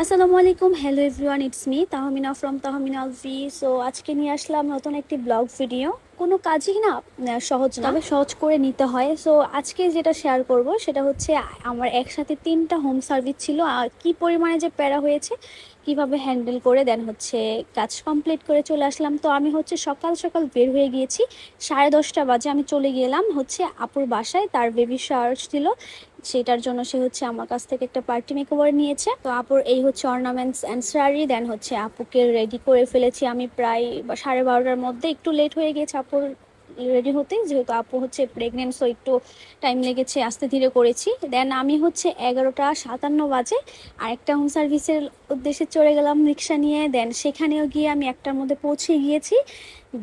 আসসালামু আলাইকুম, hello everyone, it's me Tahmina from Tahmina Alvi. So আজকে নিয়ে আসলাম নতুন একটি ব্লগ ভিডিও। কোনো কাজই না সহজ না, তবে সহজ করে নিতে হয়। সো আজকে যেটা শেয়ার করব সেটা হচ্ছে আমার একসাথে 3টা হোম সার্ভিস ছিল, আর কি পরিমাণে যে প্যারা হয়েছে, কিভাবে হ্যান্ডেল করে দেন হচ্ছে কাজ কমপ্লিট করে চলে আসলাম। তো আমি হচ্ছে সকাল সকাল বের হয়ে গিয়েছি, 10:30 বাজে আমি চলে গেলাম হচ্ছে আপুর বাসায়। তার বেবি শাওয়ার ছিল, সেটার জন্য সে হচ্ছে আমার কাছ থেকে একটা পার্টি মেকওভার নিয়েছে। তো আপুর এই হচ্ছে অর্নামেন্টস অ্যান্ড শাড়ি, দেন হচ্ছে আপুকে রেডি করে ফেলেছি আমি প্রায় 12:30টার মধ্যে। একটু লেট হয়ে গেছে আপুর রেডি হতে, যেহেতু আপু হচ্ছে প্রেগনেন্ট, সো একটু টাইম লেগেছে, আস্তে ধীরে করেছি। দেন আমি হচ্ছে 11:57 বাজে আরেকটা হোম সার্ভিসের উদ্দেশ্যে চলে গেলাম রিক্সা নিয়ে। দেন সেখানেও গিয়ে আমি 1টার মধ্যে পৌঁছে গিয়েছি।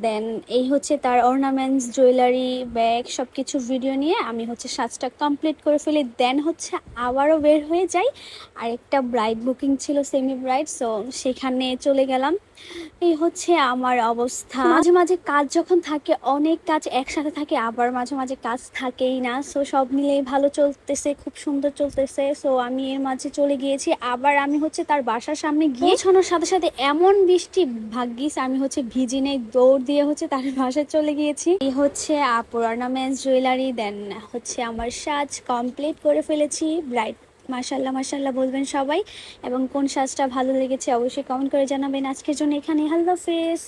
দেন এই হচ্ছে তার অর্নামেন্টস, জুয়েলারি, ব্যাগ সব কিছু ভিডিও নিয়ে আমি হচ্ছে সাজটা কমপ্লিট করে ফেলি। দেন হচ্ছে আবারও বের হয়ে যাই, আর একটা ব্রাইড বুকিং ছিল, সেমি ব্রাইড, সো সেখানে চলে গেলাম। এই হচ্ছে আমার অবস্থা। মাঝে মাঝে কাজ যখন থাকে, অনেক কাজ একসাথে থাকে, আবার মাঝে মাঝে কাজ থাকেই না। সো সব মিলে ভালো চলতেছে, খুব সুন্দর চলতেছে। সো আমি এর মাঝে চলে গিয়েছি। আবার আমি হচ্ছে তার বাসার সামনে গিয়ে পৌঁছানোর সাথে সাথে এমন বৃষ্টি, ভাগ্যিস আমি হচ্ছে ভিজি নেই, দৌড় দিয়ে হচ্ছে তার বাসায় চলে গিয়েছি। এই হচ্ছে আপুর অর্নামেন্টস, জুয়েলারি, দেন হচ্ছে আমার সাজ কমপ্লিট করে ফেলেছি। ব্রাইড মাশাল্লাহ মাশাল্লাহ বলবেন সবাই, এবং কোন সাজটা ভালো লেগেছে অবশ্যই কমেন্ট করে জানাবেন। আজকের জন্য এখানে, আল্লাহ হাফেজ।